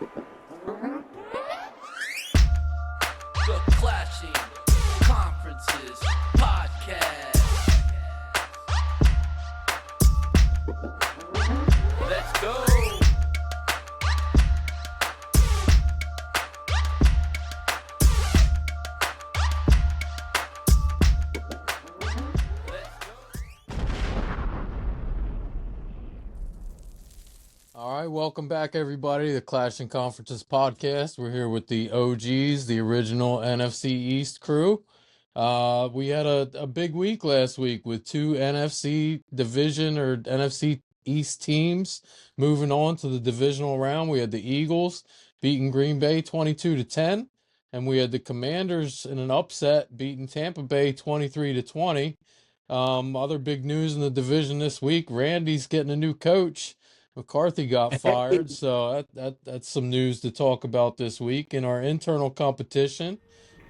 The Clashing Conferences Podcast. Let's go. All right, welcome back, everybody, to the Clashing Conferences podcast. We're here with the OGs, the original NFC East crew. We had a big week last week with two NFC division or NFC East teams moving on to the divisional round. We had the Eagles beating Green Bay 22-10, and we had the Commanders in an upset beating Tampa Bay 23-20. Other big news in the division this week: Randy's getting a new coach. McCarthy got fired, so that's some news to talk about this week. In our internal competition,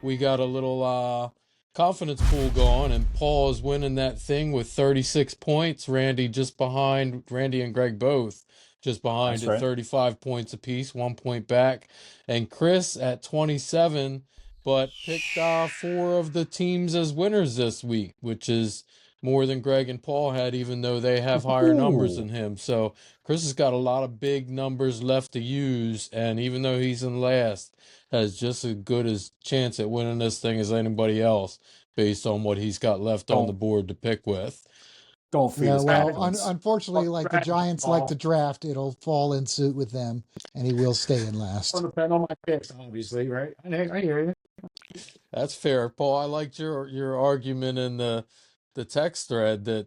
we got a little confidence pool going, and Paul is winning that thing with 36 points. Randy and Greg both just behind That's at right. 35 points apiece, 1 point back. And Chris at 27, but picked four of the teams as winners this week, which is more than Greg and Paul had, even though they have higher numbers than him. So Chris has got a lot of big numbers left to use, and even though he's in last, has just as good a chance at winning this thing as anybody else based on what he's got left on the board to pick with. Don't feed Yeah, us well, confidence. unfortunately, like the Giants like to draft, it'll fall in suit with them, and he will stay in last. Don't depend on my picks, obviously, right? I hear you. That's fair, Paul. I liked your argument in the text thread that,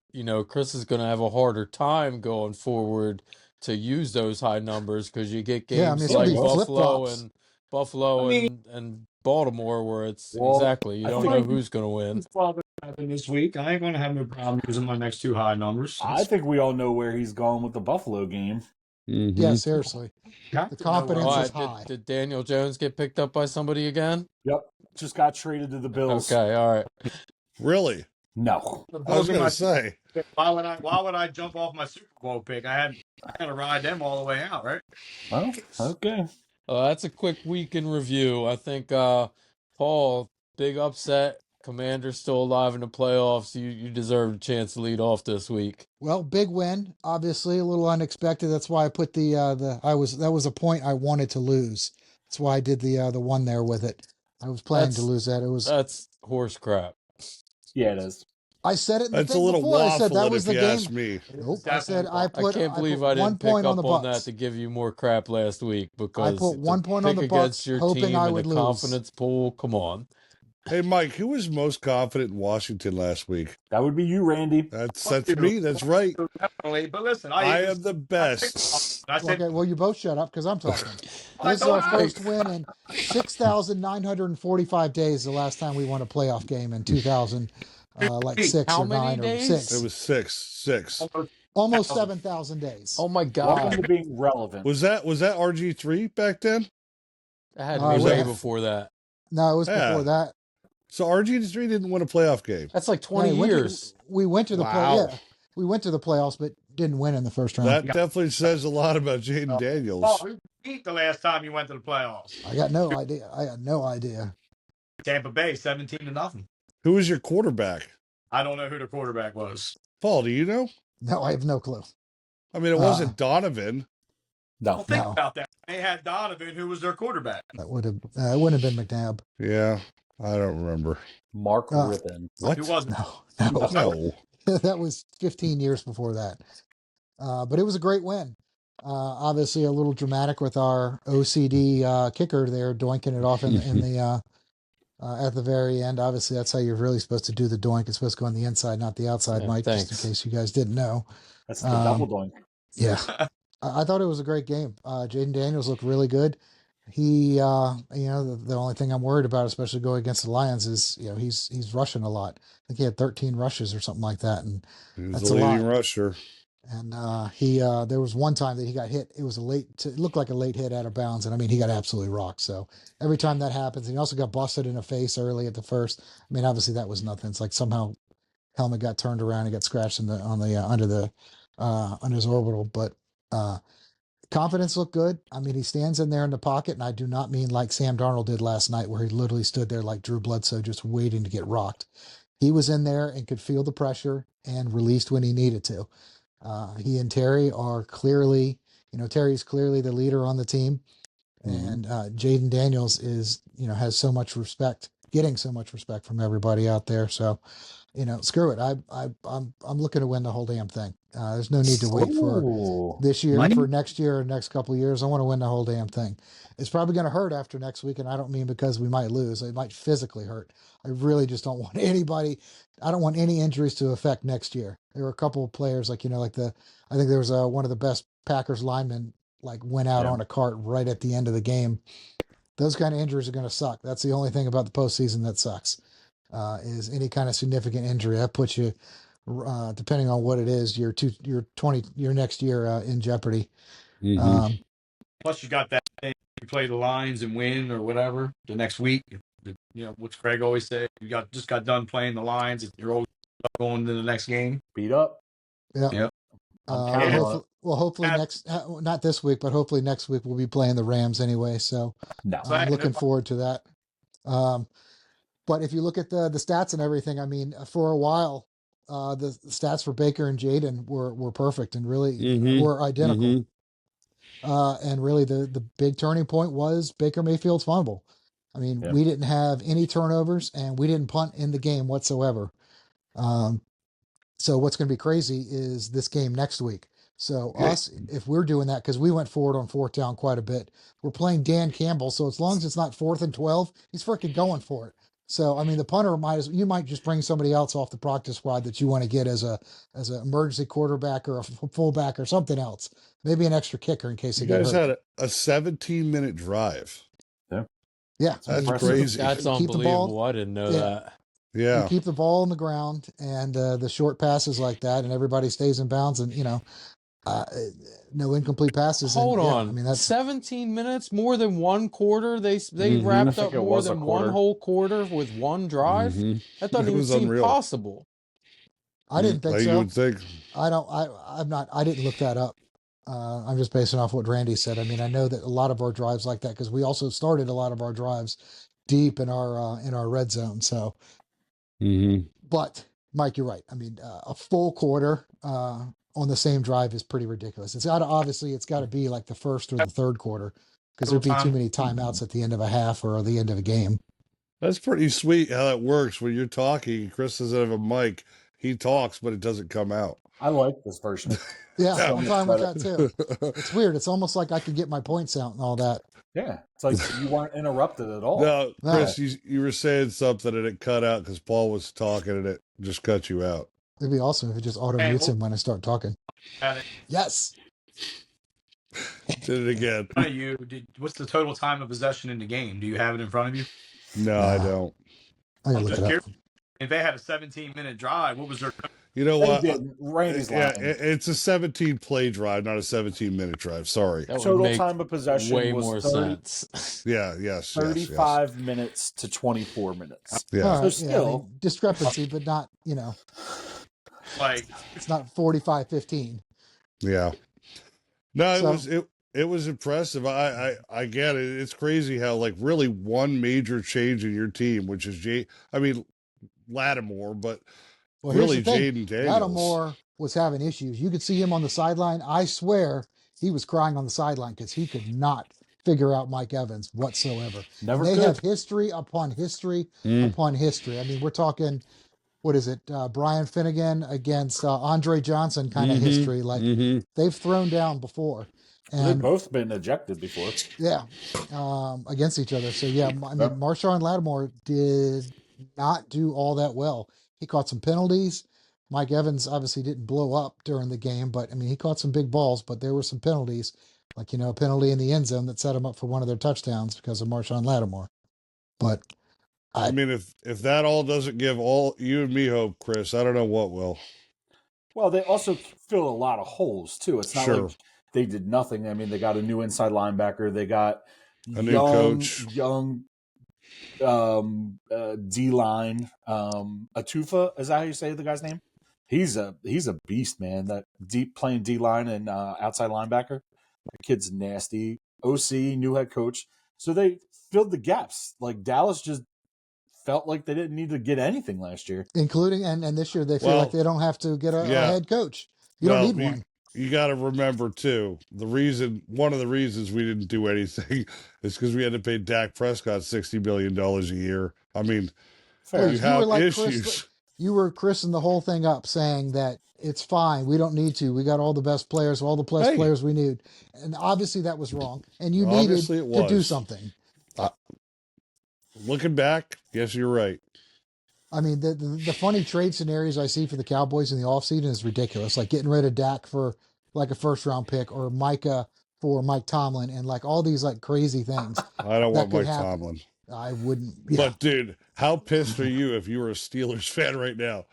Chris is going to have a harder time going forward to use those high numbers because you get games it's gonna like be flip-flops. Buffalo and Baltimore where it's you don't know who's going to win. 12 this week. I ain't going to have no problem using my next two high numbers. I think we all know where he's going with the Buffalo game. Mm-hmm. Yeah, seriously. The confidence is high. Did Daniel Jones get picked up by somebody again? Yep. Just got traded to the Bills. Okay, all right. Really? No. I was going to say. Why would I jump off my Super Bowl pick? I had to ride them all the way out, right? Well, okay. That's a quick week in review. I think Paul, big upset. Commander's still alive in the playoffs. You deserve a chance to lead off this week. Well, big win, obviously a little unexpected. That's why I put that was a point I wanted to lose. That's why I did the one there with it. I was planning to lose that. That's horse crap. Yeah, it is. I said it in the That's a thing little before. I said that was the if you game. ask me. Nope. I said I can't believe I didn't pick up on that to give you more crap last week because I put 1 point on the Bucks, your hoping team I in would the lose. confidence pool. Come on. Hey, Mike, who was most confident in Washington last week? That would be you, Randy. That's me. That's right. Definitely. But listen, I am the best. I said, Okay, well, you both shut up because I'm talking. This is our first win in 6,945 days. The last time we won a playoff game in 2000, like 6 How or many 9 days? or 6. It was six. Almost 7,000 days. Oh my God! Welcome to being relevant. Was that RG3 back then? It had to be way before that. No, it was before that. So RG3 didn't win a playoff game. That's like 20 years. We went to the Wow. we went to the playoffs, but didn't win in the first round. That definitely says a lot about Jaden Daniels. oh, who beat the last time you went to the playoffs? I got no idea. I had no idea. Tampa Bay, 17-0. Who was your quarterback? I don't know who the quarterback was. Paul, do you know? No, I have no clue. I mean, it wasn't Donovan. Well, No. think about that. They had Donovan, who was their quarterback. That would have it wouldn't have been McNabb. Yeah, I don't remember. Mark Rippon. What? Who wasn't? No. No. That was 15 years before that. But it was a great win. Obviously a little dramatic with our OCD kicker there doinking it off in the at the very end. Obviously that's how you're really supposed to do the doink. It's supposed to go on the inside, not the outside, Yeah, Mike, thanks. just in case you guys didn't know. That's the double doink. Yeah. I thought it was a great game. Jaden Daniels looked really good. He, the only thing I'm worried about, especially going against the Lions, is he's rushing a lot. I think he had 13 rushes or something like that, and He was that's the a lot. leading rusher. And there was one time that he got hit. It was it looked like a late hit out of bounds, and I mean he got absolutely rocked. So every time that happens, he also got busted in the face early at the first. I mean, obviously that was nothing. It's like somehow helmet got turned around and got scratched under his orbital, but. confidence looked good. I mean, he stands in there in the pocket, and I do not mean like Sam Darnold did last night, where he literally stood there like Drew Bledsoe, just waiting to get rocked. He was in there and could feel the pressure and released when he needed to. He and Terry are clearly, Terry's clearly the leader on the team, and Jaden Daniels is, has so much respect, getting so much respect from everybody out there. So, screw it. I'm looking to win the whole damn thing. There's no need to wait for Ooh. this year, Mike? for next year, or next couple of years. I want to win the whole damn thing. It's probably going to hurt after next week, and I don't mean because we might lose. It might physically hurt. I really just don't want anybody. I don't want any injuries to affect next year. There were a couple of players like I think there was one of the best Packers linemen like went out Yeah. on a cart right at the end of the game. Those kind of injuries are going to suck. That's the only thing about the postseason that sucks. Is any kind of significant injury that puts you, depending on what it is, your next year in jeopardy. Mhm. Plus, you got that thing, you play the Lions and win or whatever the next week. What's Craig always say? You just got done playing the Lions. You're always going to the next game. Beat up. Yeah. Yep. I'm counting on it. Hopefully not this week, but hopefully next week we'll be playing the Rams anyway. So No. I'm looking forward to that. But if you look at the stats and everything, I mean, for a while, the stats for Baker and Jaden were perfect and really Mhm. were identical. Mhm. And really the big turning point was Baker Mayfield's fumble. I mean, Yeah. we didn't have any turnovers and we didn't punt in the game whatsoever. So what's going to be crazy is this game next week. So us, if we're doing that, because we went forward on fourth down quite a bit, we're playing Dan Campbell. So as long as it's not 4th and 12, he's freaking going for it. So I mean, the punter you might just bring somebody else off the practice squad that you want to get as an emergency quarterback or a fullback or something else. Maybe an extra kicker in case You they get guys hurt. had a 17-minute drive. Yeah, That's impressive. crazy. That's Keep the ball- unbelievable. I didn't know Yeah. that. you Yeah. keep the ball on the ground and the short passes like that, and everybody stays in bounds, and no incomplete passes. Hold and, yeah, on. I mean that's 17 minutes, more than one quarter. They Mhm. I wrapped think up it more was a than one quarter. whole quarter with one drive. Mhm. That doesn't It even was seem unreal. possible. I didn't think Like so. you would think. I didn't look that up. I'm just basing off what Randy said. I mean, I know that a lot of our drives like that because we also started a lot of our drives deep in our red zone. So, Mhm. but Mike, you're right. I mean, a full quarter on the same drive is pretty ridiculous. It's got to be like the first or the third quarter because there'd be too many timeouts at the end of a half or the end of a game. That's pretty sweet how that works when you're talking. Chris doesn't have a mic. He talks, but it doesn't come out. I like this version. Yeah, So I'm much fine with better. that too. It's weird. It's almost like I could get my points out and all that. Yeah. It's like you weren't interrupted at all. No, No. Chris, you were saying something and it cut out because Paul was talking and it just cut you out. It'd be awesome if it just auto mutes him when I start talking. Got it. Yes. Did it again. What's the total time of possession in the game? Do you have it in front of you? No, I don't. I gotta I'm look just it up. curious. If they had a 17-minute drive, what was their? You know They what? didn't. Randy's Yeah, lying. it's a 17-play drive, not a 17-minute drive. Sorry. That would Total make time of possession way was more 30 sense. Yeah, yes, 35 minutes to 24 minutes. Yeah. All So right, still, discrepancy, but not, Like, it's not 45-15. Yeah. No, So- it was impressive. I get it. It's crazy how like really one major change in your team, which is Lattimore, but Well, really here's the thing. Jaden Daniels. Lattimore was having issues. You could see him on the sideline. I swear he was crying on the sideline because he could not figure out Mike Evans whatsoever. never They could. have history upon history upon history. I mean, we're talking, what is it? Brian Finnegan against Andre Johnson kind of history. Like they've thrown down before. They've And both been ejected before. yeah, against each other. So yeah, I mean, Yep. Marshawn Lattimore did not do all that well. He caught some penalties. Mike Evans obviously didn't blow up during the game, but I mean, he caught some big balls, but there were some penalties, like, a penalty in the end zone that set him up for one of their touchdowns because of Marshawn Lattimore. But I mean, if that all doesn't give all you and me hope, Chris, I don't know what will. Well, they also fill a lot of holes, too. It's not Sure. like they did nothing. I mean, they got a new inside linebacker. They got A new coach. young D-line. Atufa, is that how you say the guy's name? He's a beast, man. That playing D-line and outside linebacker. The kid's nasty. OC, new head coach. So they filled the gaps. Like Dallas just felt like they didn't need to get anything last year. including and this year they feel Well, like they don't have to get a yeah. head coach. You don't Well, need one. You got to remember too. One of the reasons we didn't do anything is because we had to pay Dak Prescott $60 million a year. I mean, Fair. you have Chris, issues. you were chrising the whole thing up, saying that it's fine. We don't need to. We got all the best players, all the best players we need, and obviously that was wrong. And you needed to do something. Looking back, yes, you're right. I mean, the funny trade scenarios I see for the Cowboys in the offseason is ridiculous. Like getting rid of Dak for like a first round pick, or Micah for Mike Tomlin, and like all these like crazy things. I don't want could Mike happen. Tomlin. I wouldn't. Yeah. But dude, how pissed are you if you were a Steelers fan right now?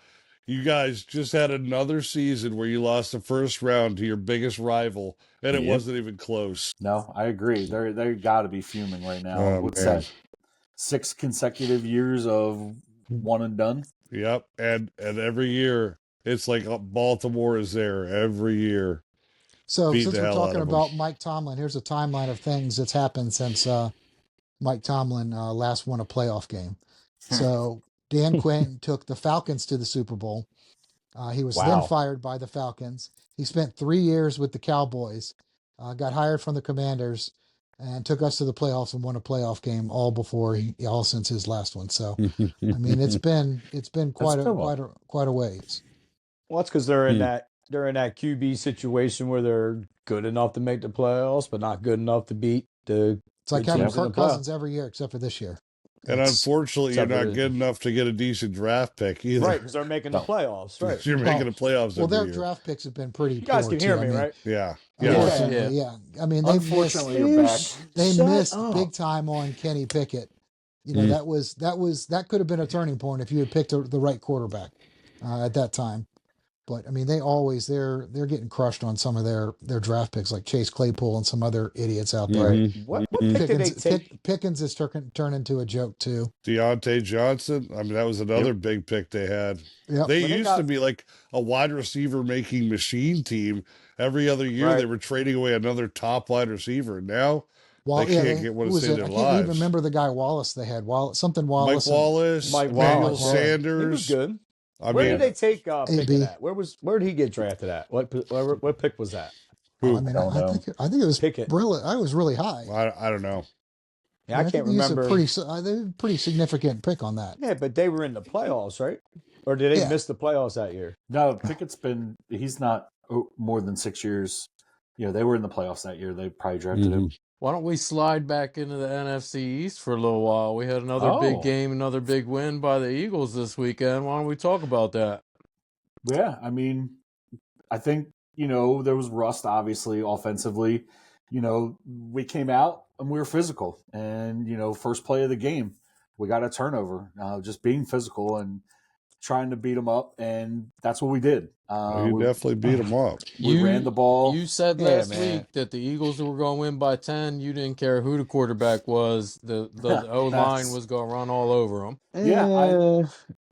You guys just had another season where you lost the first round to your biggest rival, and it wasn't even close. No, I agree. They got to be fuming right now. Oh, What's man. that? 6 consecutive years of one and done. Yep, and every year it's like Baltimore is there every year. So Beat since the we're hell out talking of about them. Mike Tomlin, here's a timeline of things that's happened since Mike Tomlin last won a playoff game. So Dan Quinn took the Falcons to the Super Bowl. He was then fired by the Falcons. He spent 3 years with the Cowboys, got hired from the Commanders, and took us to the playoffs and won a playoff game all since his last one. So I mean, it's been quite a ways. Well, that's because they're in that QB situation where they're good enough to make the playoffs, but not good enough to beat the. It's like having teams in the Kirk Cousins every year, except for this year. And unfortunately, you're not good enough to get a decent draft pick either. Right, because they're making the playoffs. Right, you're making the playoffs. Well, every their year. draft picks have been pretty. You guys can hear me, right? Yeah. Unfortunately, yeah. I mean, they missed big time on Kenny Pickett. You know, that could have been a turning point if you had picked the right quarterback at that time. But I mean, they're getting crushed on some of their draft picks, like Chase Claypool and some other idiots out there. What pick did they take? Pickens is turned into a joke too. Deontay Johnson. I mean, that was another big pick they had. Yep. They used to be like a wide receiver making machine team. Every other year they were trading away another top wide receiver. Now they can't get one to save their lives. I can't even remember the guy Wallace they had. Wallace. Mike Wallace, Sanders. He was good. Where did they take Pickett at? Where did he get drafted at? What pick was that? I mean, I think it was Pickett. I was really high. I don't know. Yeah, I can't remember. Pretty significant pick on that. Yeah, but they were in the playoffs, right? Or did they miss the playoffs that year? No, Pickett's he's not more than 6 years. You know, they were in the playoffs that year. They probably drafted him. Why don't we slide back into the NFC East for a little while? We had another big game, another big win by the Eagles this weekend. Why don't we talk about that? Yeah, I mean, I think, you know, there was rust, obviously, offensively. You know, we came out and we were physical. And, you know, first play of the game, we got a turnover, just being physical and trying to beat them up. And that's what we did. You definitely beat them up. We ran the ball. You said last week that the Eagles were going to win by 10. You didn't care who the quarterback was. The O-line was going to run all over them. Yeah,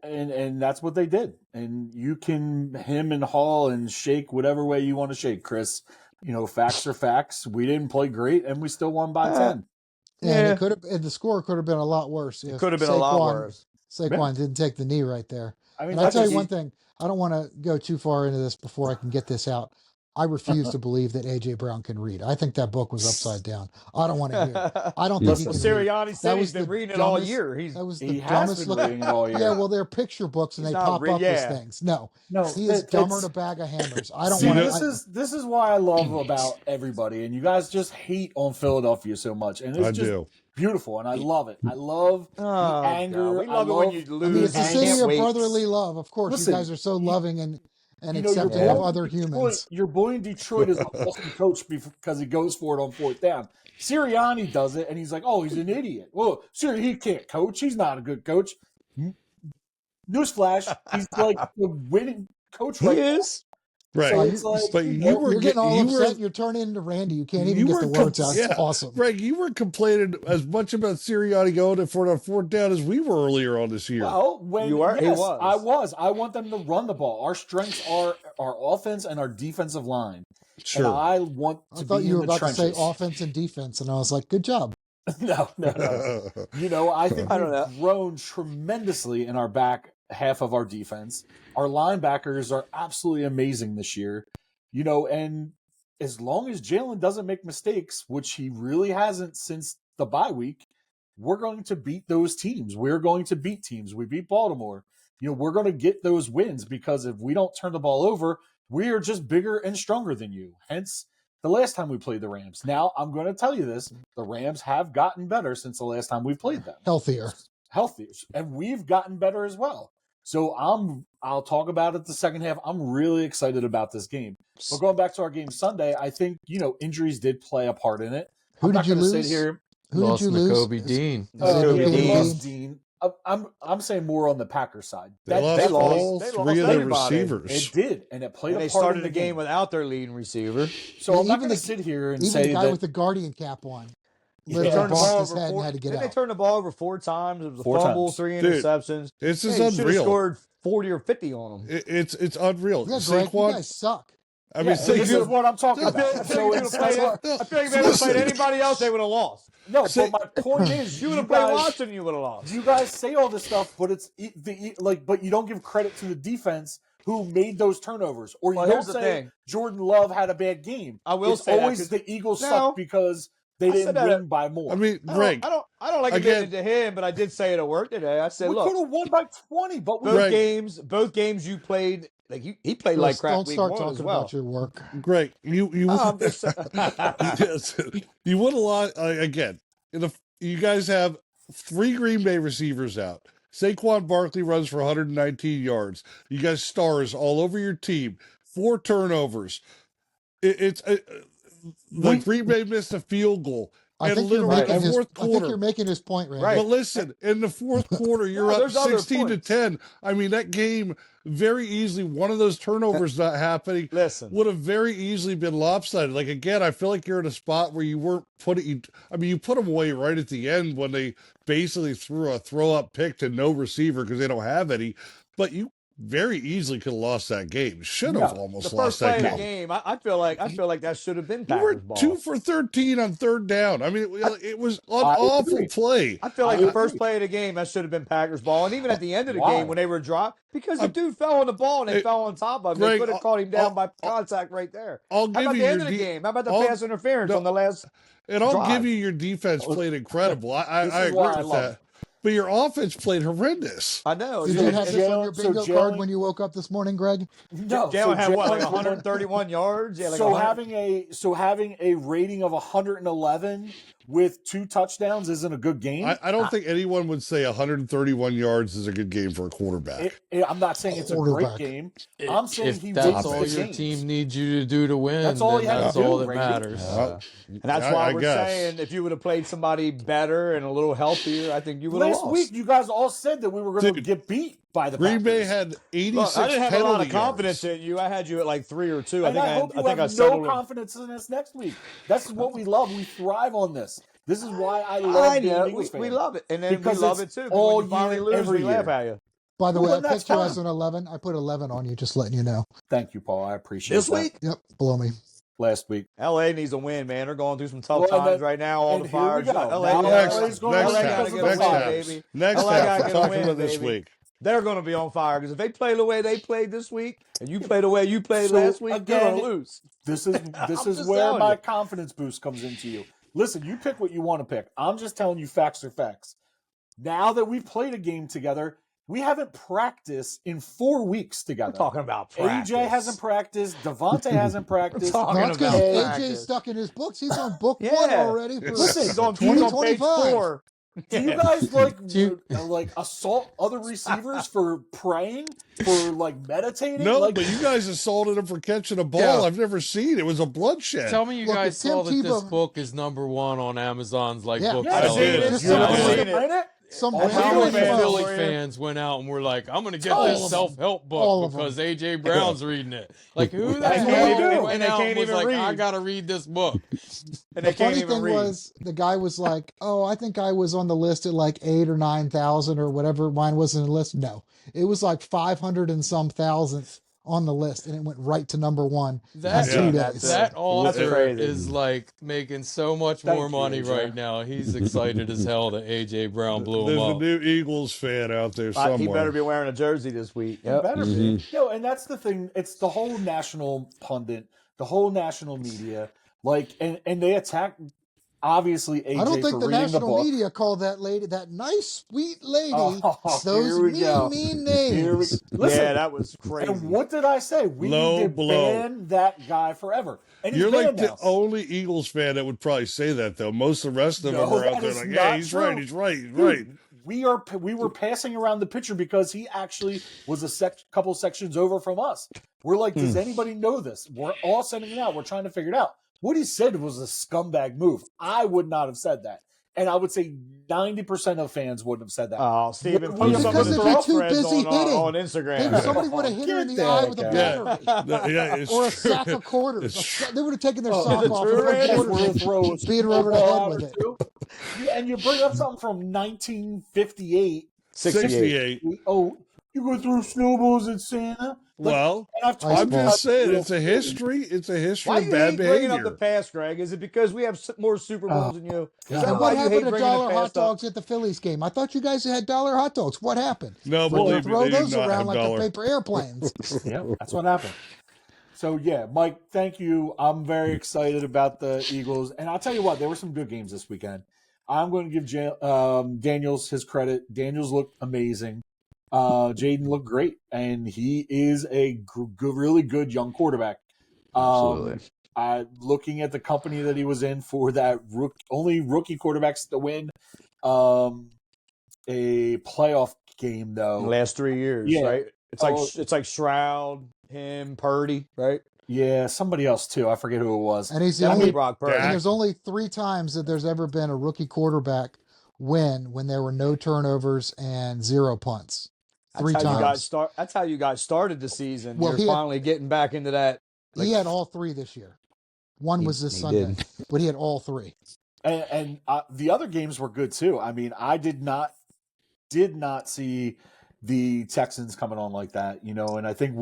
and that's what they did. And you can him and haul and shake whatever way you want to shake, Chris. You know, facts are facts. We didn't play great, and we still won by 10. And the score could have been a lot worse. It could have been a lot worse. Saquon didn't take the knee right there. I mean, and I'll tell you one thing. I don't want to go too far into this before I can get this out. I refuse to believe that A.J. Brown can read. I think that book was upside down. I don't want to hear it. I don't think he can Sirianni said he's been reading it all year. He has been reading it all year. Yeah, well, they're picture books and they pop up as things. No, he is dumber than a bag of hammers. I don't want to. This is why I love about everybody, and you guys just hate on Philadelphia so much, and it's just beautiful, and I love it. I love the anger. We love it when you lose. I mean, it's a city of brotherly love. Of course, you guys are so loving and accepting of other humans. Your boy in Detroit is an awesome coach because he goes for it on fourth down. Sirianni does it, and he's like, "Oh, he's an idiot." Well, he can't coach. He's not a good coach. Newsflash: he's like the winning coach. He is. Right, so but you're getting all upset. You're turning into Randy. You can't even get the words out. It's awesome. Greg, you were complaining as much about Sirianni going for a fourth down as we were earlier on this year. Well, when you were, yes, I was. I want them to run the ball. Our strengths are our offense and our defensive line. And Sure. I want I to thought be you in were the about to say trenches. offense and defense, and I was like, good job. No. I think I don't know. we've grown tremendously in our back half of our defense. Our linebackers are absolutely amazing this year. And as long as Jalen doesn't make mistakes, which he really hasn't since the bye week, we're going to beat those teams. We're going to beat teams. We beat Baltimore. We're going to get those wins because if we don't turn the ball over, we are just bigger and stronger than you. Hence, the last time we played the Rams. Now, I'm going to tell you this. The Rams have gotten better since the last time we played them. Healthier. And we've gotten better as well. So I'll talk about it the second half. I'm really excited about this game. But going back to our game Sunday, I think, injuries did play a part in it. Who I'm did not you going to sit lose? here. Who did Lost you lose? Nakobe Dean. Is it Nakobe Nakobe We Dean. lost Dean. I'm saying more on the Packers side. They lost they lost- all they three lost of their everybody. receivers. It did, and it played And a they part started in the the game game. without their leading receiver. So I'm not Even going to the- sit here and Even say the guy that with the Guardian cap on They literally turned the bonked ball his over head and four. had to get Didn't they out. turn the ball over 4 times? It was a 4 fumble, times. 3 Dude, interceptions. It's just Hey, you should have unreal. scored 40 or 50 on them. It's unreal. Yeah, Greg, you Saquon, guys suck. I mean, Yeah, and this is what I'm talking I about. feel like if they would have played anybody else, they would have lost. No, Say- but my point is, You would you have played guys, Watson, you would have lost. you guys say all this stuff, but but you don't give credit to the defense who made those turnovers, or you Well, don't here's the say thing. Jordan Love had a bad game. I will it's say that, always 'cause- the Eagles No. suck because they I said didn't that- win by more. I mean, I Greg, don't like again- admitting it to him, but I did say it at work today. I said, we look, could have won by 20, but we Greg. both games you played, like he played like crap Don't week start 1 talking as well. about your work. Greg, you I'm just saying. yes, you won a lot again. You guys have 3 Green Bay receivers out. Saquon Barkley runs for 119 yards. You guys stars all over your team. 4 turnovers. The Green Bay missed a field goal. I And think you're literally making the his. fourth I think quarter. you're making his point, Randy. Right. But listen, in the fourth quarter, you're No, up there's other 16-10. I mean, that game very easily, one of those turnovers not happening Listen. would have very easily been lopsided. Like, again, I feel like you're in a spot where you weren't putting, I mean, you put them away right at the end when they basically threw a throw-up pick to no receiver because they don't have any. But you very easily could have lost that game. Should have No. almost The lost first play that of the game. game, I feel like that should have been You were Packers ball. 2 for 13 on third down. I mean, it was an I awful agree. play. I feel like I the first agree. play of the game, that should have been Packers ball. And even at the end of the Why? game when they were dropped, because the dude fell on the ball and they Hey, fell on top of him. Greg, They could have caught him down by I'll- contact right there. I'll How give about you the end your of the de- game? How about the I'll- pass interference no, on the last? And I'll drive. give you your defense played incredible. I This agree is why I with love that. But your offense played horrendous. I know. Did dude. you have this on your So bingo Jalen- card when you woke up this morning, Greg? No, Jalen had what, like Jalen- 131 yards? Yeah, like so 100. having a rating of 111 with 2 touchdowns isn't a good game. I don't think anyone would say 131 yards is a good game for a quarterback. I'm not saying it's a great Quarterback. game. I'm saying If he that's wins all the your games. team needs you to do to win, That's all then you have to that's do, all that Randy. matters. And that's I why we're guess. saying if you would have played somebody better and a little healthier, I think you would have Last lost. week, you guys all said that we were going to Dude, get beat by the Green Bay Packers. had 86 Look, I didn't have a lot penalty of confidence yards. in you. I had you at like 3 or 2. And I hope you have settled no in. confidence in us next week. That's what we love. We thrive on this. This is why I love I being know. an Eagles fan. We love it. And then Because we love it's it too. 'cause all when you finally year, lose, every we laugh year. at you. By the way, Well, I that's picked you fine. as an 11. I put 11 on you, just letting you know. Thank you, Paul. I appreciate This that. week, Yep, below me. Last week. LA needs a win, man. They're going through some tough Well, and times then- right now. All and the here we fires. go. LA, Now Next, LA's going next to LA half. gotta because get of a the Next win, half. fires. baby. Next LA half. gotta We're get a talking win, about this baby. week. They're going to be on fire because if they play the way they played this week, and you play the way you played So, last week, you're again, going to lose. This is I'm just where telling my you. confidence boost comes into you. Listen, you pick what you want to pick. I'm just telling you facts are facts. Now that we've played a game together, we haven't practiced in 4 weeks We're together. talking about practice. AJ hasn't practiced. Devontae hasn't practiced. talking No, it's because about AJ's practice. stuck in his books. He's on book Yeah. 1 already for Listen, He's on page 2025. 4. Do you guys Do like assault other receivers for praying, for like meditating? No, like, but you guys assaulted him for catching a ball. Yeah. I've never seen. It was a bloodshed. Tell me you Look, guys if Tim saw that this Tebow- book is #1 on Amazon's like Yeah. book yeah, I seller seen it. list. Just you know, I've seen like, it. right? some All How Philly many fans Philly were in. fans went out and were like, I'm going to get All this of them. self-help All book of them. because A.J. Brown's reading it. Like, who the They can't hell even- went and they out can't and was even like, read. I got to read this book? And The they can't funny even thing read. was, the guy was like, "Oh, I think I was on the list at like 8 or 9,000 or whatever. Mine wasn't on the list." No, it was like 500 and some thousandth on the list, and it went right to number one That in 2 Yeah. days. that author crazy. is like making so much Thank more you, money AJ. right now. He's excited as hell that AJ Brown blew him There's a up. new Eagles fan out there He somewhere. better be wearing a jersey this week. It Yep. better be. And that's the thing. It's the whole national pundit, the whole national media, like, and they attack obviously AJ I don't for think the reading the national book. media called that lady, that nice, sweet lady, Oh, those here we go. mean Here we, names. listen, Yeah, that was crazy. and what did I say? We Low need to blow. ban that guy forever. And he's You're like banned the now. only Eagles fan that would probably say that, though. Most of the rest of them No, are out that there is like, not yeah, he's true. right, he's right, he's Dude, right. we were passing around the picture because he actually was a couple sections over from us. We're like, does anybody know this? We're all sending it out. We're trying to figure it out. What he said was a scumbag move. I would not have said that. And I would say 90% of fans wouldn't have said that. Oh, Steven, Well, put some of because his if you're too girlfriends busy hitting, on If Instagram. somebody would have hit her in the Get eye that with a guy. battery Yeah, it's or a true. sack of quarters, they would have taken their Oh, sock is it off true, and put Randy? quarters in, throw a beat her over the snowball head at with her, it. too. And you bring up something from 1958. 68. Oh, you go through snowballs at Santa? Like, Well, and I've talked I'm about just saying, real it's a things. history. It's a history Why of you bad hate bringing behavior. up the past, Greg? Is it because we have more Super Bowls than you? Is that And why what you hate happened to bringing the dollar hot past up? dogs at the Phillies game? I thought you guys had dollar hot dogs. What happened? No, But they believe me, throw they do those not around have like dollar. the paper airplanes. Yeah, that's what happened. So, yeah, Mike, thank you. I'm very excited about the Eagles. And I'll tell you what, there were some good games this weekend. I'm going to give Daniels his credit. Daniels looked amazing. Jaden looked great, and he is a really good young quarterback. Absolutely. Looking at the company that he was in for that only rookie quarterbacks to win a playoff game, though. Last 3 years, Yeah. right? It's like Shroud, him, Purdy, right? Yeah, somebody else too. I forget who it was. And he's the Definitely only, Brock Purdy. and there's only 3 times that there's ever been a rookie quarterback win when there were no turnovers and 0 punts. 3 times. That's how you got started the season. Well, You're finally getting back into that. He had all 3 this year. One was this he Sunday, did. but he had all 3. And the other games were good too. I mean, I did not see the Texans coming on like that, and I think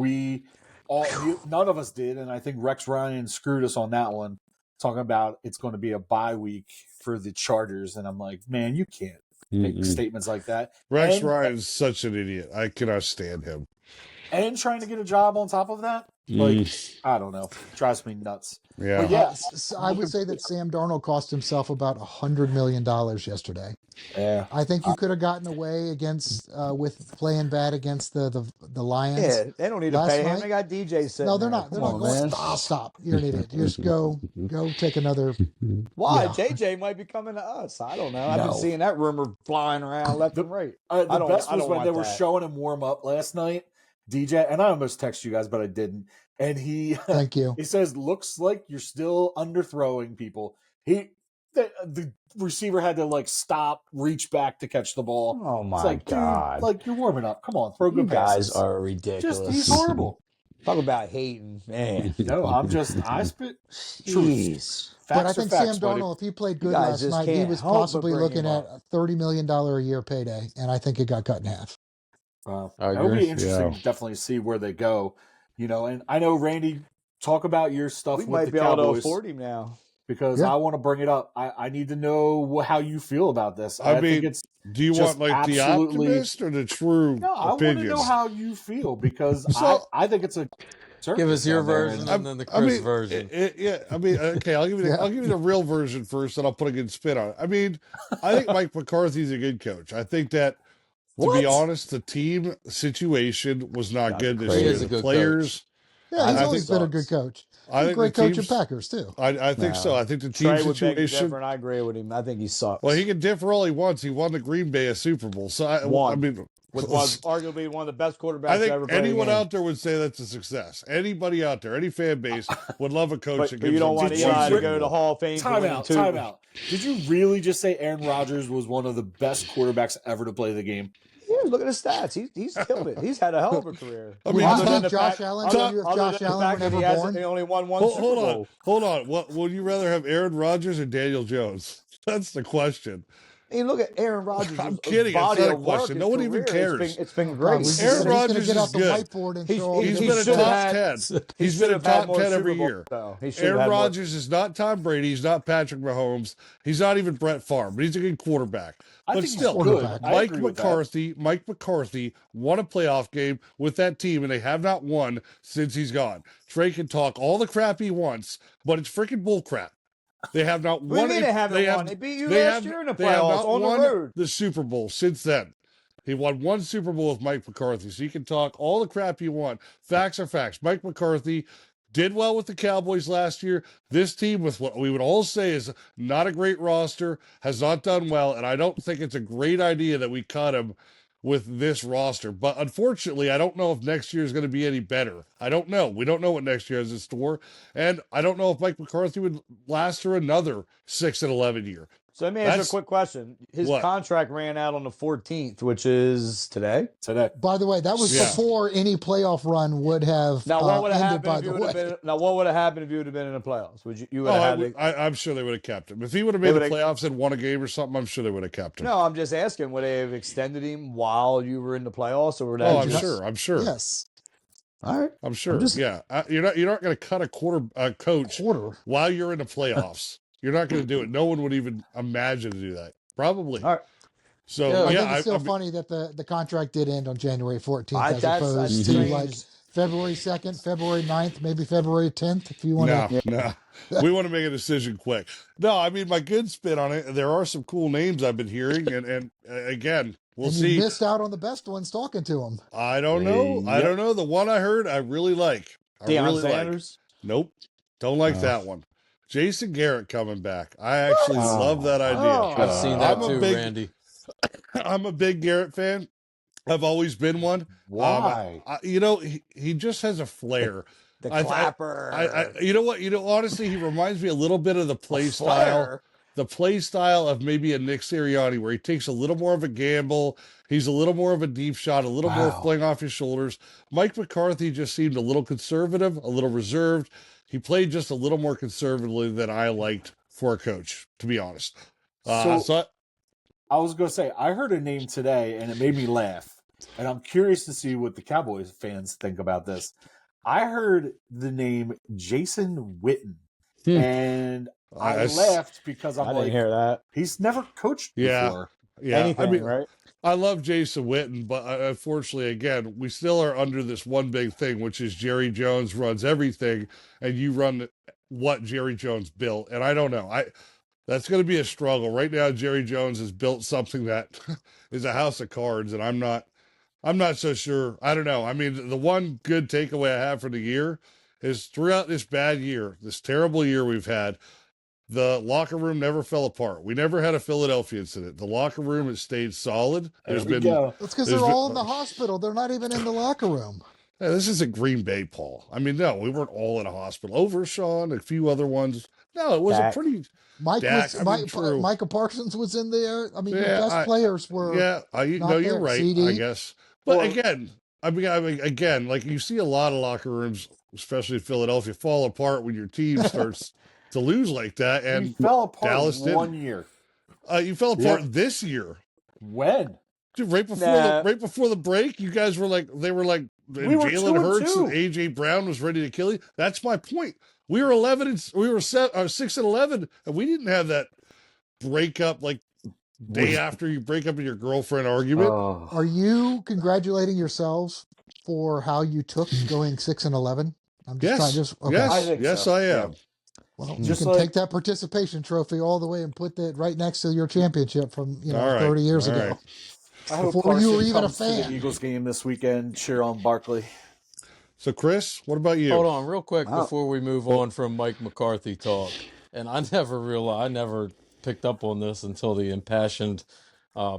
none of us did, and I think Rex Ryan screwed us on that one, talking about it's going to be a bye week for the Chargers, and I'm like, man, you can't make statements like that. Rex Ryan's such an idiot. I cannot stand him. And trying to get a job on top of that, like, I don't know, drives me nuts. Yeah. But yeah, I would say that Sam Darnold cost himself about $100 million yesterday. yeah. I think you could have gotten away against with playing bad against the Lions. Yeah, they don't need to Last pay him. night- They got DJ sitting No, they're there. not. They're Come not on, going. man. Stop. You're an idiot. Just go take another. Why? Yeah. JJ might be coming to us. I don't know. I've No. been seeing that rumor flying around left and right. The I don't- best I was don't when want they were that. showing him warm up last night, DJ, and I almost texted you guys, but I didn't. And he Thank you. he says, "Looks like you're still underthrowing people." The receiver had to like stop, reach back to catch the ball. Oh my It's like, god! dude, like you're warming up. Come on, throw You good guys passes. are ridiculous. He's horrible. Talk about hating, man. No, I spit truth. Jeez. But I Facts are think facts, Sam buddy. Darnold, if he played good guys last just night, he can't was help but possibly bring looking him at up. a $30 million a year payday, and I think it got cut in half. I It'll agree. be interesting Yeah. to definitely see where they go. And I know Randy, talk about your stuff We with might the be able to Cowboys afford him now. because Yeah. I want to bring it up. I need to know how you feel about this. I think mean, it's Do you just want like the absolutely- optimist or the true no. I want to opinions? know how you feel because So- I think it's a Give us your circus down there, version and and then the Chris version. Okay, I'll give you Yeah. I'll give you the real version first, and I'll put a good spin on it. I mean, I think Mike McCarthy's a good coach. I think that, to be What? honest, the team situation was not good this crazy. year. He is a The good players, Yeah, I he's think always been a sucks. good coach. I He's a think great the coach team's- of Packers too. I think so. I think the team Trey would beg to situation. differ, and I agree with him. I think he sucks. Well, he can differ all he wants. He won the Green Bay a Super Bowl, so I Won. mean, was arguably one of the best quarterbacks I to ever think play the anyone game. out there would say that's a success. Anybody out there, any fan base would love a coach But, that but gives you don't them want Did one Eli you- to Super go to the Bowl. Hall of Fame. for Time winning out, two. time out. Did you really just say Aaron Rodgers was one of the best quarterbacks ever to play the game? Yeah, look at his stats. He's killed it. He's had a hell of a career. I mean, Would you other think Josh Allen? Would you if Josh Allen were he never born? only won one Hold, Super hold Bowl. on, hold on. What would you rather have, Aaron Rodgers or Daniel Jones? That's the question. I mean, look at Aaron Rodgers' I'm kidding. It's body not a of work. question. His No one even career, cares. It's been God, great. he's Aaron gonna Rodgers get out is the good. whiteboard and He's- show all he- He's the been a should have top had- 10. He He's should been a have had top more 10 every Super Bowls, year. though. He should have Aaron had more. Rodgers is not Tom Brady. He's not Patrick Mahomes. He's not even Brett Favre, but he's a good quarterback. I But think he's still, good. quarterback. I agree with that. Mike McCarthy won a playoff game with that team, and they have not won since he's gone. Trey can talk all the crap he wants, but it's freaking bull crap. They have not What do you won. mean they haven't won? They beat you last year in the playoffs on the road. The Super Bowl since then. He won one Super Bowl with Mike McCarthy, so you can talk all the crap you want. Facts are facts. Mike McCarthy did well with the Cowboys last year. This team, with what we would all say is not a great roster, has not done well, and I don't think it's a great idea that we cut him with this roster. But unfortunately, I don't know if next year is going to be any better. I don't know. We don't know what next year has in store, and I don't know if Mike McCarthy would last through another 6-11 year. So let me ask you a quick question. His contract ran out on the 14th, which is today. By the way, that was before any playoff run would have Now, what would have ended. happened if you would have been? Now, what would have happened if you would have been in the playoffs? Would you would have had? I'm sure they would have kept him. If he would have made the playoffs and won a game or something, I'm sure they would have kept him. No, I'm just asking. Would they have extended him while you were in the playoffs, or would Oh, I'm sure. Yes. All right. I'm sure. You're not going to cut a coach while you're in the playoffs. You're not going to do it. No one would even imagine to do that. Probably. All right. So I think it's still funny that the contract did end on January 14th as that's opposed to strange. like February 2nd, February 9th, maybe February 10th if you want to. No. We want to make a decision quick. No, I mean, my good spin on it, there are some cool names I've been hearing, and again, we'll see. You missed out on the best ones talking to them. I don't know. I don't know. The one I heard, I really like. Deion Sanders? Nope. Don't like that one. Jason Garrett coming back. I actually love that idea. I've seen that too, Randy. I'm a big Garrett fan. I've always been one. Why? He just has a flair. The clapper. You know what? Honestly, he reminds me a little bit of the play style. The play style of maybe a Nick Sirianni, where he takes a little more of a gamble. He's a little more of a deep shot, a little more fling off his shoulders. Mike McCarthy just seemed a little conservative, a little reserved. He played just a little more conservatively than I liked for a coach, to be honest. I was going to say, I heard a name today, and it made me laugh. And I'm curious to see what the Cowboys fans think about this. I heard the name Jason Witten, and I laughed because I didn't hear that. He's never coached before. Yeah, anything, right? I love Jason Witten, but unfortunately, again, we still are under this one big thing, which is Jerry Jones runs everything, and you run what Jerry Jones built. And I don't know. That's going to be a struggle. Right now, Jerry Jones has built something that is a house of cards, and I'm not so sure. I don't know. I mean, the one good takeaway I have for the year is throughout this bad year, this terrible year we've had, the locker room never fell apart. We never had a Philadelphia incident. The locker room has stayed solid. That's because they're all in the hospital. They're not even in the locker room. Yeah, this isn't Green Bay, Paul. I mean, no, we weren't all in a hospital. Overshawn, a few other ones. No, it was a pretty... Micah Parsons was in there. I mean, the best players were. Yeah, you're right. CD. I guess, but again, like you see a lot of locker rooms, especially in Philadelphia, fall apart when your team starts to lose like that. And you fell apart Dallas one year. You fell apart this year. When? Dude, right before the break, you guys were like, Jalen Hurts and AJ Brown was ready to kill you. That's my point. We were 6-11, and we didn't have that breakup like day after you break up with your girlfriend argument. Are you congratulating yourselves for how you took going 6-11? I'm just trying. Yes, I am. Well, you can take that participation trophy all the way and put that right next to your championship from 30 years ago. Right. I hope before you were even a comes to fan. the Eagles game this weekend. Cheer on Barkley. So, Chris, what about you? Hold on, real quick before we move on from Mike McCarthy talk. And I never picked up on this until the impassioned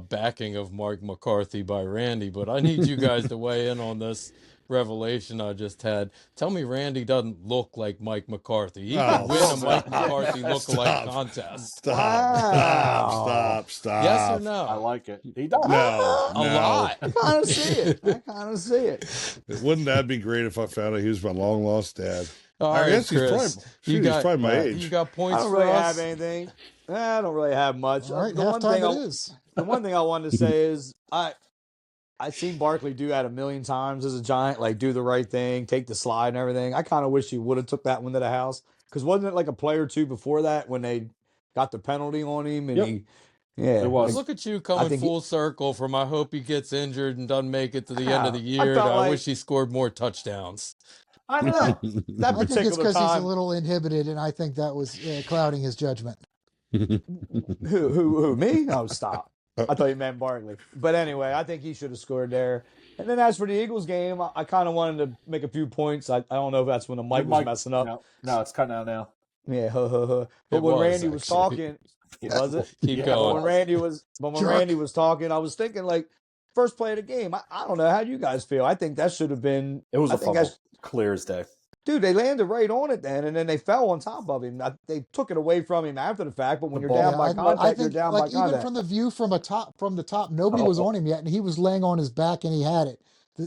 backing of Mike McCarthy by Randy. But I need you guys to weigh in on this revelation I just had. Tell me Randy doesn't look like Mike McCarthy. He could win a Mike McCarthy look-alike contest. Stop. Yes or no? I like it. He does. No. A lot. I kind of see it. Wouldn't that be great if I found out he was my long-lost dad? All I right, guess he's Chris. probably You he's got probably my you age. got I points don't for really us. have anything. I don't really have much. All right, The one halftime thing it is. the one thing I wanted to say is I seen Barkley do that a million times as a Giant, like do the right thing, take the slide and everything. I kind of wish he would have took that one to the house because wasn't it like a play or two before that when they got the penalty on him and Yep. yeah, It was. Look at you I coming think full circle from I hope he gets injured and doesn't make it to the end of the I year to felt I wish like he scored more touchdowns. I that know. that I think it's particular because he's a time. little inhibited, and I think that was clouding his judgment. Who me? Oh, stop. I thought you meant Barkley. But anyway, I think he should have scored there. And then as for the Eagles game, I kind of wanted to make a few points. I don't know if that's when the mic Your was mic- messing up. No, it's cutting out now. Yeah, But It when was, Randy was actually. talking, Yeah. was it? Keep Yeah, But going. when Randy was Jerk. Randy was talking, I was thinking like first play of the game. I don't know how you guys feel. I think that should have been. It was I a think fumble, clear as day. dude, they landed right on it then, and then they fell on top of him. They took it away from him after the fact. But when The you're ball- down Yeah, by I contact, you're think down like by even contact. from the view from the top, nobody was Oh. on him yet, and he was laying on his back, and he had it,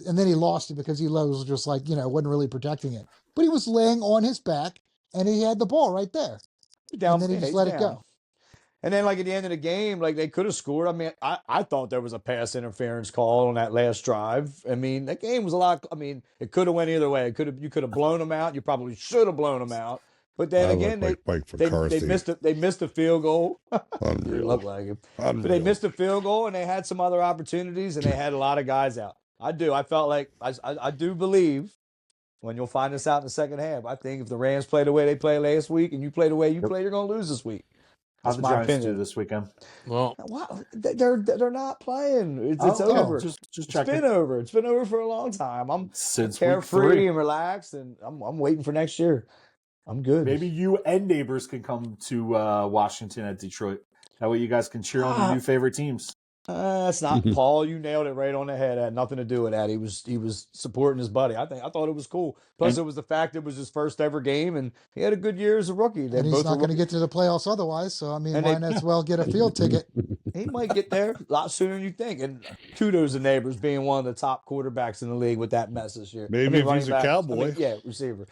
and then he lost it because he was just like wasn't really protecting it, but he was laying on his back, and he had the ball right there, Down, and then he yeah, just he's let it down. go. And then, like at the end of the game, like they could have scored. I mean, I thought there was a pass interference call on that last drive. I mean, that game was a lot. I mean, it could have went either way. You could have blown them out. You probably should have blown them out. But then I again, look like Mike they McCarthy. missed it. They missed a field goal. You Unreal. look like him. But they Unreal. missed a field goal, and they had some other opportunities, and they had a lot of guys out. I do. I felt like I do believe when you'll find this out in the second half. I think if the Rams play the way they played last week, and you play the way you play, you're going to lose this week. How'd That's the my Giants opinion. do this weekend? Well, Wow, they're not playing. It's Oh, over. Just It's checking. been over. It's been over for a long time. I'm Since week carefree 3. and relaxed, and I'm waiting for next year. I'm good. Maybe you and neighbors can come to Washington at Detroit. That way you guys can cheer on your new favorite teams. That's not Paul. You nailed it right on the head. It had nothing to do with that. He was supporting his buddy. I thought it was cool. Plus, it was the fact it was his first ever game, and he had a good year as a rookie. They And he's both not were going to rookies. get to the playoffs otherwise. So I mean, And might as well get a field ticket. He might get there a lot sooner than you think. And kudos to Neighbors being one of the top quarterbacks in the league with that mess this year. Maybe if running he's a back. Cowboy. Yeah, receiver.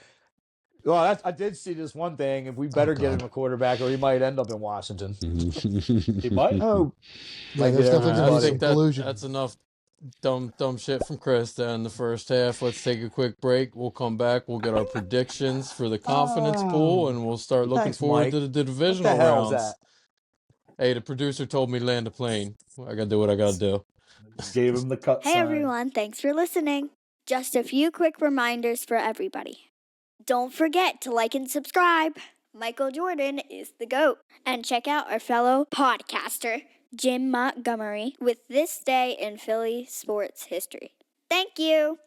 Well, I did see this one thing. If we better get God. him a quarterback, or he might end up in Washington. He might. Oh, Yeah, Might there's get definitely everybody. going to I be think some collusion. that's enough dumb shit from Chris there in the first half. Let's take a quick break. We'll come back. We'll get our predictions for the confidence pool, and we'll start looking Thanks, forward Mike. to the What the divisional hell is rounds. that? Hey, the producer told me to land a plane. I gotta do what I gotta do. Gave him the cut Hey sign. everyone, thanks for listening. Just a few quick reminders for everybody. Don't forget to like and subscribe. Michael Jordan is the GOAT. And check out our fellow podcaster, Jim Montgomery, with This Day in Philly Sports History. Thank you.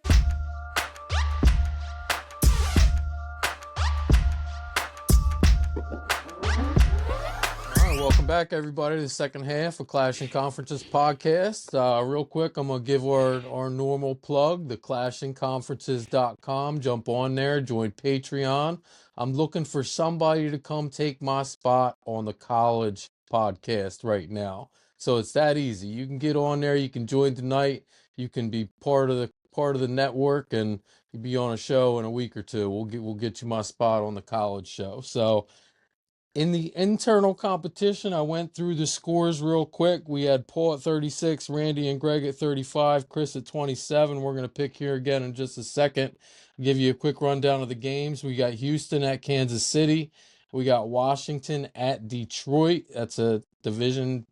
All right, welcome back, everybody, to the second half of Clashing Conferences podcast. Real quick, I'm going to give our normal plug, the clashingconferences.com. Jump on there, join Patreon. I'm looking for somebody to come take my spot on the college podcast right now. So it's that easy. You can get on there. You can join tonight. You can be part of the network, and you'll be on a show in a week or two. We'll get you my spot on the college show. So in the internal competition, I went through the scores real quick. We had Paul at 36, Randy and Greg at 35, Chris at 27. We're going to pick here again in just a second. Give you a quick rundown of the games. We got Houston at Kansas City. We got Washington at Detroit. That's a division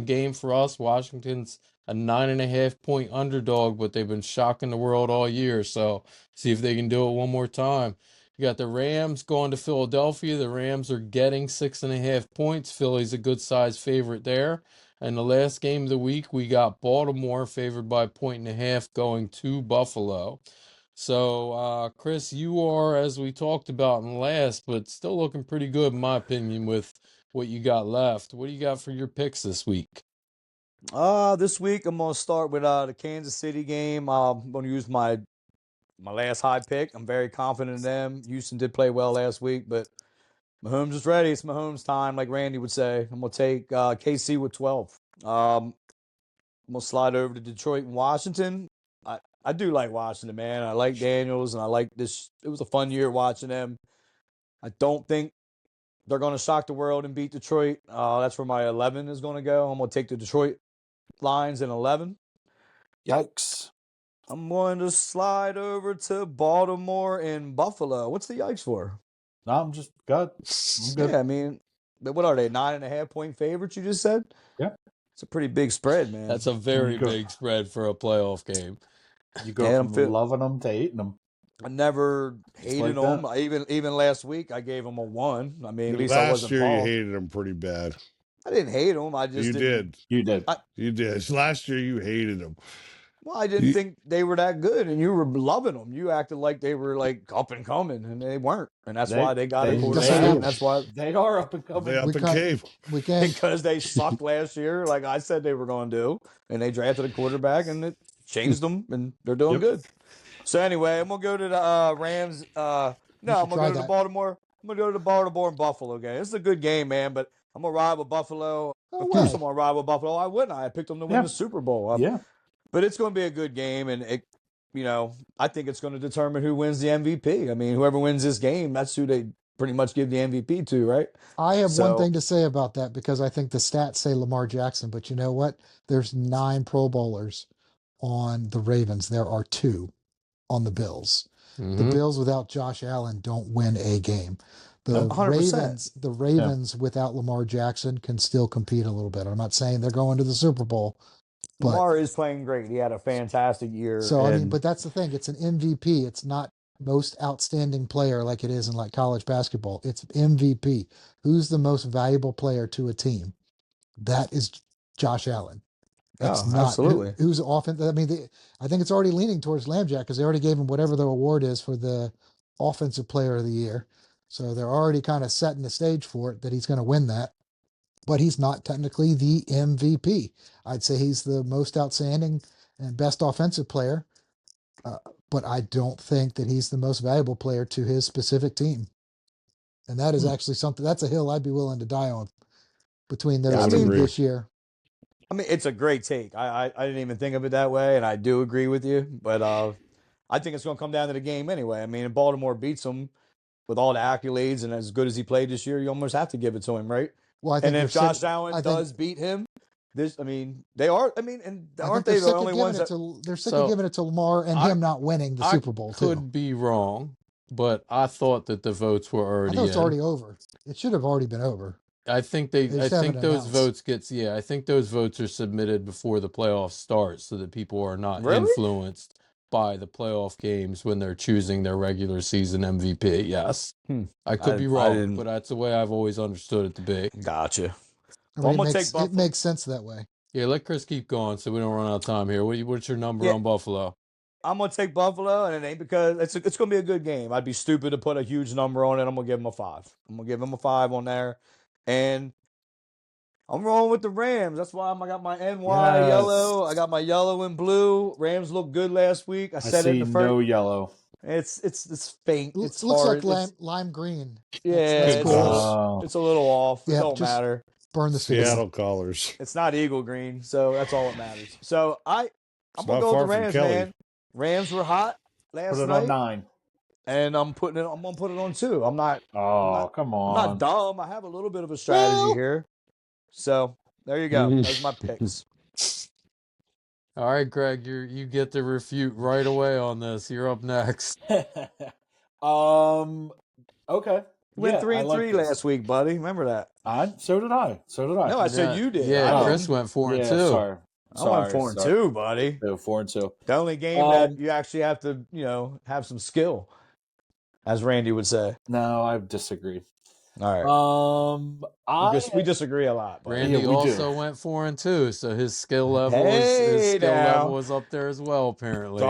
game for us. Washington's a 9.5 point underdog, but they've been shocking the world all year. So see if they can do it one more time. You got the Rams going to Philadelphia. The Rams are getting 6.5 points. Philly's a good size favorite there. And the last game of the week, we got Baltimore favored by 1.5 going to Buffalo. So, Chris, you are, as we talked about in last, but still looking pretty good, in my opinion, with what you got left. What do you got for your picks this week? This week I'm gonna start with the Kansas City game. I'm gonna use my last high pick. I'm very confident in them. Houston did play well last week, but Mahomes is ready. It's Mahomes time, like Randy would say. I'm gonna take KC with 12. I'm gonna slide over to Detroit and Washington. I do like Washington, man. I like Daniels, and I like this. It was a fun year watching them. I don't think they're going to shock the world and beat Detroit. That's where my 11 is going to go. I'm going to take the Detroit Lions in 11. Yikes. I'm going to slide over to Baltimore and Buffalo. What's the yikes for? No, I'm just good. I'm good. Yeah, I mean, what are they? 9.5-point favorites, you just said? Yeah. It's a pretty big spread, man. That's a very go- big spread for a playoff game. You go Yeah, I'm from loving them to hating them. I never hated like them. Even last week, I gave them a 1. I mean, at least I Last wasn't year you Paul. hated him pretty bad. I didn't hate them. I just You didn't. did. You did. You did. Last year you hated him. Well, I didn't think they were that good, and you were loving them. You acted like they were like up and coming, and they weren't, and that's why they got a quarterback. And that's why they are up and coming. They up and came. We can. because they sucked last year, like I said they were going to do, and they drafted a quarterback, and it changed them, and they're doing good. So anyway, I'm gonna go to the Rams. I'm gonna go to the Baltimore. I'm gonna go to the Baltimore and Buffalo game. It's a good game, man, but I'm gonna ride with Buffalo. Of course, I'm gonna ride with Buffalo. Why wouldn't I? I picked them to win the Super Bowl. But it's going to be a good game, and I think it's going to determine who wins the MVP. I mean, whoever wins this game, that's who they pretty much give the MVP to, right? I have one thing to say about that because I think the stats say Lamar Jackson, but you know what? There's 9 Pro Bowlers on the Ravens. There are 2 on the Bills. Mm-hmm. The Bills without Josh Allen don't win a game. The 100%. Ravens without Lamar Jackson can still compete a little bit. I'm not saying they're going to the Super Bowl. But, Lamar is playing great. He had a fantastic year. So, I mean, but that's the thing. It's an MVP. It's not most outstanding player like it is in like college basketball. It's MVP. Who's the most valuable player to a team? That is Josh Allen. It's not absolutely. Who's offense. I mean, I think it's already leaning towards Lamjack because they already gave him whatever the award is for the offensive player of the year. So they're already kind of setting the stage for it that he's going to win that. But he's not technically the MVP. I'd say he's the most outstanding and best offensive player, but I don't think that he's the most valuable player to his specific team. And that is actually something, that's a hill I'd be willing to die on between those two this year. I mean, it's a great take. I didn't even think of it that way, and I do agree with you. But I think it's going to come down to the game anyway. I mean, if Baltimore beats them with all the accolades and as good as he played this year, you almost have to give it to him, right? Well, I think and if Josh Allen does beat him, they are. I mean, and aren't they the only ones that they're sick of giving it to Lamar and him not winning the Super Bowl? Could be wrong, but I thought that the votes were already. I thought it's already over. It should have already been over. I think those votes are submitted before the playoffs start, so that people are not influenced by the playoff games when they're choosing their regular season MVP. Yes. I could be wrong, but that's the way I've always understood it to be. Gotcha. I mean, it makes sense that way. Yeah, let Chris keep going so we don't run out of time here. What's your number on Buffalo? I'm going to take Buffalo, and it ain't because it's going to be a good game. I'd be stupid to put a huge number on it. I'm going to give him a 5. I'm going to give him a 5 on there. And I'm rolling with the Rams. That's why I got my NY yellow. I got my yellow and blue. Rams looked good last week. I said it in the first. No yellow. It's faint. It looks like lime green. Yeah, that's cool. It's a little off. It don't matter. Burn the Seattle colors. It's not eagle green, so that's all that matters. So I'm gonna go with the Rams, man. Rams were hot last night. Put it on 9. And I'm gonna put it on 2. I'm not. Come on. I'm not dumb. I have a little bit of a strategy here. So there you go. Those are my picks. All right, Greg, you get to refute right away on this. You're up next. Okay. Went 3-3 last week, buddy. Remember that? So did I. No, I said you did. Yeah, Chris went 4-2. Sorry. I went 4-2, buddy. 4-2. The only game that you actually have to, have some skill, as Randy would say. No, I disagree. All right. We disagree a lot. Buddy. Randy also went 4-2, so his skill level was up there as well. Apparently,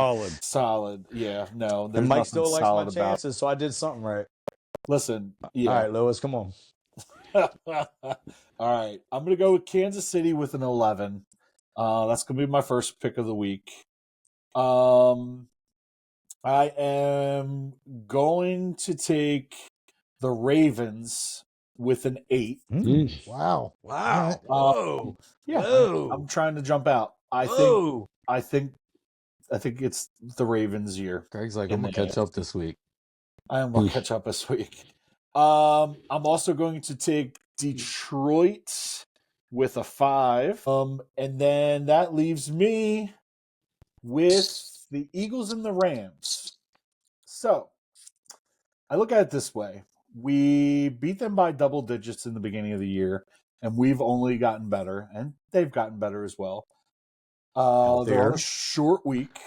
solid. Yeah, no. And Mike still likes my chances, so I did something right. Listen, yeah. All right, Lewis, come on. All right, I'm gonna go with Kansas City with an 11. That's gonna be my first pick of the week. I am going to take the Ravens with an 8. Wow. Whoa. Yeah. Whoa. I'm trying to jump out. I think it's the Ravens' year. Greg's like, I'm gonna catch up this week. I am going to catch up this week. I'm also going to take Detroit with a 5. And then that leaves me with the Eagles and the Rams. So I look at it this way. We beat them by double digits in the beginning of the year, and we've only gotten better, and they've gotten better as well. They're on a short week.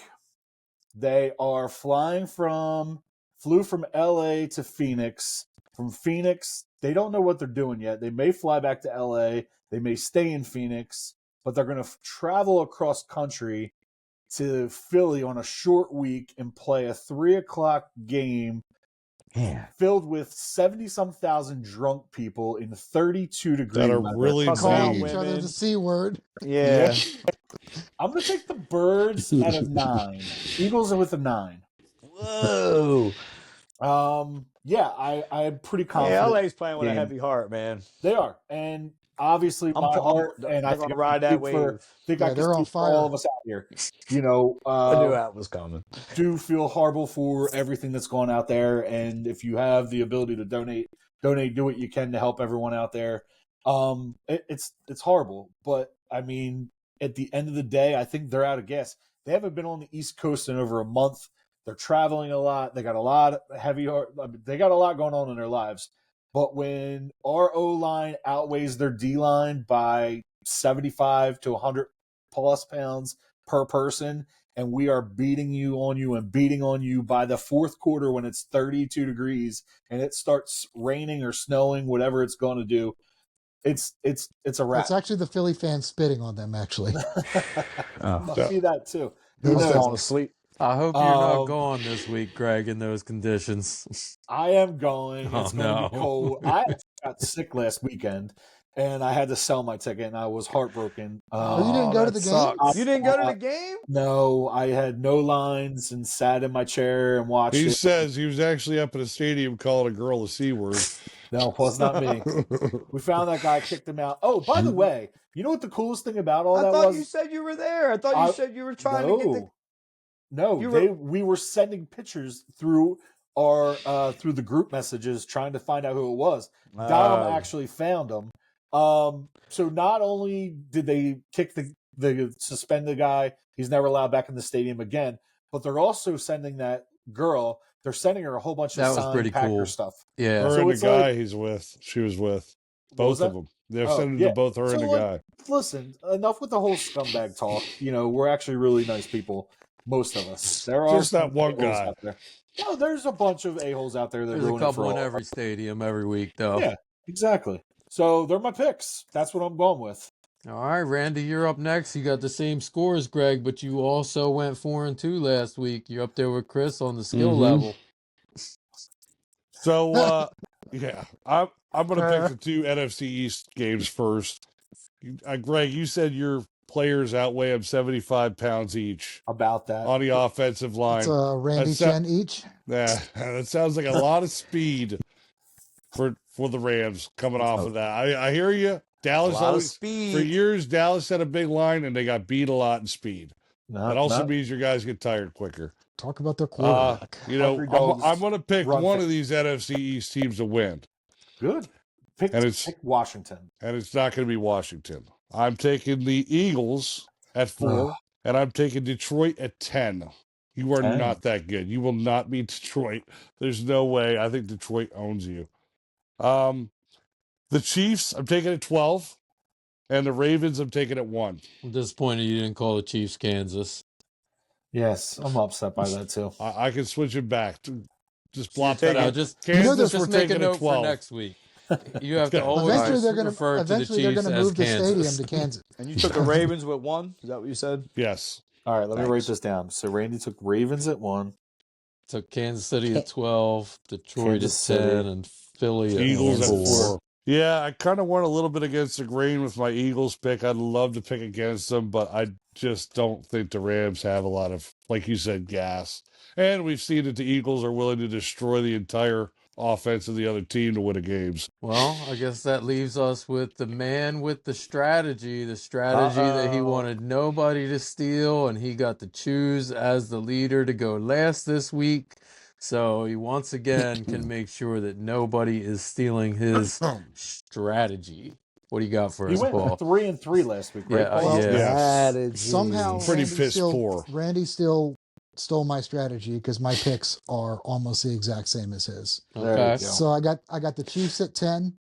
They are flew from LA to Phoenix. From Phoenix, they don't know what they're doing yet. They may fly back to LA. They may stay in Phoenix, but they're going to travel across country to Philly on a short week and play a 3:00 game filled with 70-some thousand drunk people in 32-degree That are weather. really Calling mean. each other the C word. Yeah. I'm going to take the Birds at a 9. Eagles are with a 9. Whoa. Yeah, I'm pretty Yeah, confident. LA's playing with a game. heavy heart, man. They are, and obviously my heart, and I they're think gonna ride that wave. I they're on can speak for all fire. of us out here. You know, I knew that was coming. do feel horrible for everything that's going out there, and if you have the ability to donate, do what you can to help everyone out there. It's horrible, but I mean, at the end of the day, I think they're out of gas. They haven't been on the East Coast in over a month. They're traveling a lot. They got a lot of they got a lot going on in their lives. But when our O-line outweighs their D-line by 75 to 100 plus pounds per person, and we are beating on you by the fourth quarter when it's 32 degrees and it starts raining or snowing, whatever it's going to do, it's a wrap. It's actually the Philly fans spitting on them, actually. Must be that too. I'm Who knows? falling asleep. I hope you're not gone this week, Greg, in those conditions. I am going. Oh, It's going to no. be cold. I got sick last weekend, and I had to sell my ticket, and I was heartbroken. Oh, you didn't go to the game? sucks. You didn't go to the game? No, I had no lines and sat in my chair and watched He it. says he was actually up in a stadium calling a girl a C word. No, it was not me. We found that guy, kicked him out. Oh, by the way, you know what the coolest thing about all I that thought was? you said you were there. I thought you said you were trying to get the. No, You we were sending pictures through our through the group messages trying to find out who it was. Dom actually found him. So not only did they kick the suspend the guy, he's never allowed back in the stadium again, but they're also sending that girl. They're sending her a whole bunch That of was signed pretty Packer cool. stuff. Yeah. Her So and the it's guy like- she was with. What was Both of that? them. They're Oh, sending yeah. to both her and So, the like, guy. Listen, enough with the whole scumbag talk. You know, we're actually really nice people, most of us. There are Just that some one a-holes guy. out there. No, there's a bunch of a-holes out there that There's a ruin it for couple in all. every stadium every week, though. Yeah, exactly. So they're my picks. That's what I'm going with. All right, Randy, you're up next. You got the same score as Greg, but you also went 4-2 last week. You're up there with Chris on the skill level. So yeah, I'm gonna pick the two NFC East games first. Greg, you said your players outweigh them 75 pounds each About that. on the offensive line. It's Randy That's Chen each. Yeah, that sounds like a lot of speed for the Rams coming off of that. I hear you. Dallas A lot of always speed. for years. Dallas had a big line and they got beat a lot in speed. Not- That also not- means your guys get tired quicker. Talk about their quarterback. You know, Hungry dogs I'm going to pick run one fast. of these NFC East teams to win, Good. Pick Washington. and it's not going to be Washington. I'm taking the Eagles at 4, and I'm taking Detroit at 10. You are 10. not that good. You will not beat Detroit. There's no way. I think Detroit owns you. The Chiefs, I'm taking at 12, and the Ravens, I'm taking at 1. I'm disappointed you didn't call the Chiefs Kansas. Yes, I'm upset by that too. I can switch it back. Just blot take that it- out. Just, Kansas, just we're make a taking note at 12. for next week. You have to Okay. always Eventually, they're refer going to the Chiefs to as move the Kansas. stadium to Kansas. And you took the Ravens with 1? Is that what you said? Yes. All right, let me Thanks. write this down. So Randy took Ravens at 1. Took Kansas City at 12, Detroit Kansas at 10, City. and Philly at Eagles at 4. 4. Yeah, I kind of went a little bit against the grain with my Eagles pick. I'd love to pick against them, but I just don't think the Rams have a lot of, like you said, gas. And we've seen that the Eagles are willing to destroy the entire offense of the other team to win the games. Well, I guess that leaves us with the man with the strategy that he wanted nobody to steal, and he got to choose as the leader to go last this week. So he once again can make sure that nobody is stealing his strategy. What do you got for He us, went Paul? 3-3 last week, right, Yeah, Paul? Well, Yes. Strategy. somehow Pretty Randy piss still, poor. Randy still stole my strategy because my picks are almost the exact same as his. There you Okay. go. So I got the Chiefs at 10.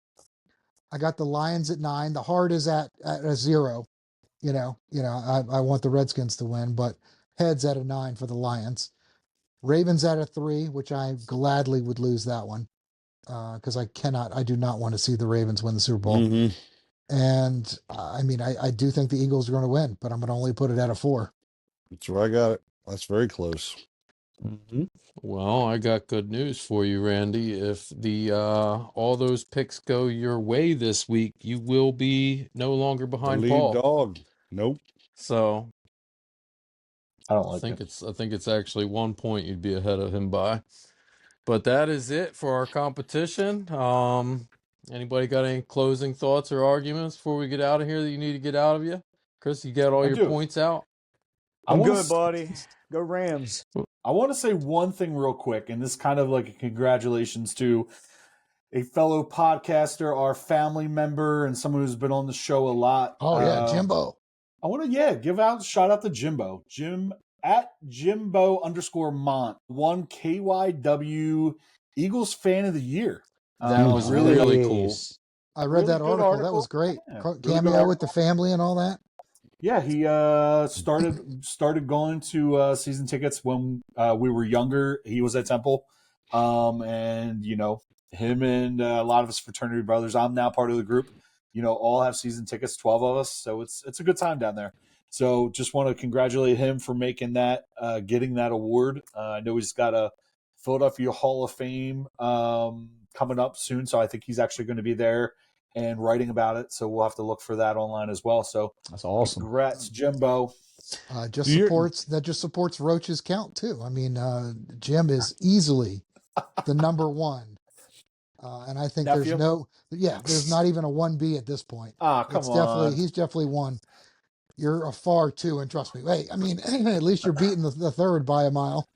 I got the Lions at 9. The heart is at a 0. I want the Redskins to win, but heads at a 9 for the Lions. Ravens at a 3, which I gladly would lose that one because I do not want to see the Ravens win the Super Bowl. Mhm. And I do think the Eagles are going to win, but I'm going to only put it at a 4. That's where I got it. That's very close. Mhm. Well, I got good news for you, Randy. If the all those picks go your way this week, you will be no longer The behind lead Paul. dog. Nope. So I don't I like think it. it's actually 1 point you'd be ahead of him by. But that is it for our competition. Anybody got any closing thoughts or arguments before we get out of here that you need to get out of you? Chris, you got all I your do. points out? I I'm wanna good, s- buddy. Go Rams. I want to say one thing real quick, and this is kind of like a congratulations to a fellow podcaster, our family member, and someone who's been on the show a lot. Oh, yeah, Jimbo. I want to, give out, shout out to Jimbo. Jim at Jimbo_Mont, won KYW Eagles Fan of the Year. That was really cool. Nice. I read Really that good article. That was great. Yeah, really good Cameo with the article. family and all that. Yeah, he started going to season tickets when we were younger. He was at Temple, and him and a lot of his fraternity brothers. I'm now part of the group. All have season tickets. 12 of us, so it's a good time down there. So just want to congratulate him for making that, getting that award. I know he's got a Philadelphia Hall of Fame coming up soon, so I think he's actually going to be there and writing about it. So we'll have to look for that online as well. So That's awesome. congrats, Jimbo. Just supports Roach's count too. I mean, Jim is easily the number one, and I think Nephew? there's not even a 1B at this point. Ah, come on. He's definitely one. You're a far 2, and trust me. Hey, I mean, at least you're beating the third by a mile.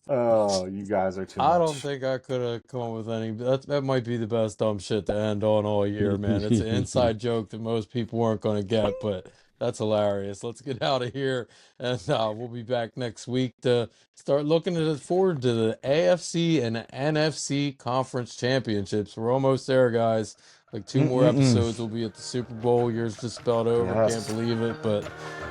Oh, you guys are too much. I don't think I could have come up with any. That might be the best dumb shit to end on all year, man. It's an inside joke that most people weren't going to get, but that's hilarious. Let's get out of here, and we'll be back next week to start looking forward to the AFC and NFC Conference Championships. We're almost there, guys. Like 2 more episodes, we'll be at the Super Bowl. Year's just spelled over. Yes. Can't believe it, but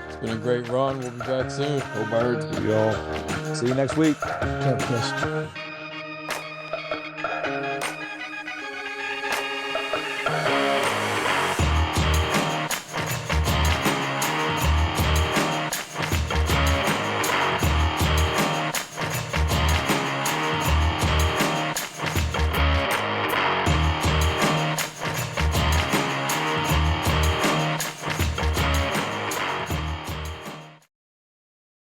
it's been a great run. We'll be back soon. Go Birds. Y'all. See you next week. Chris.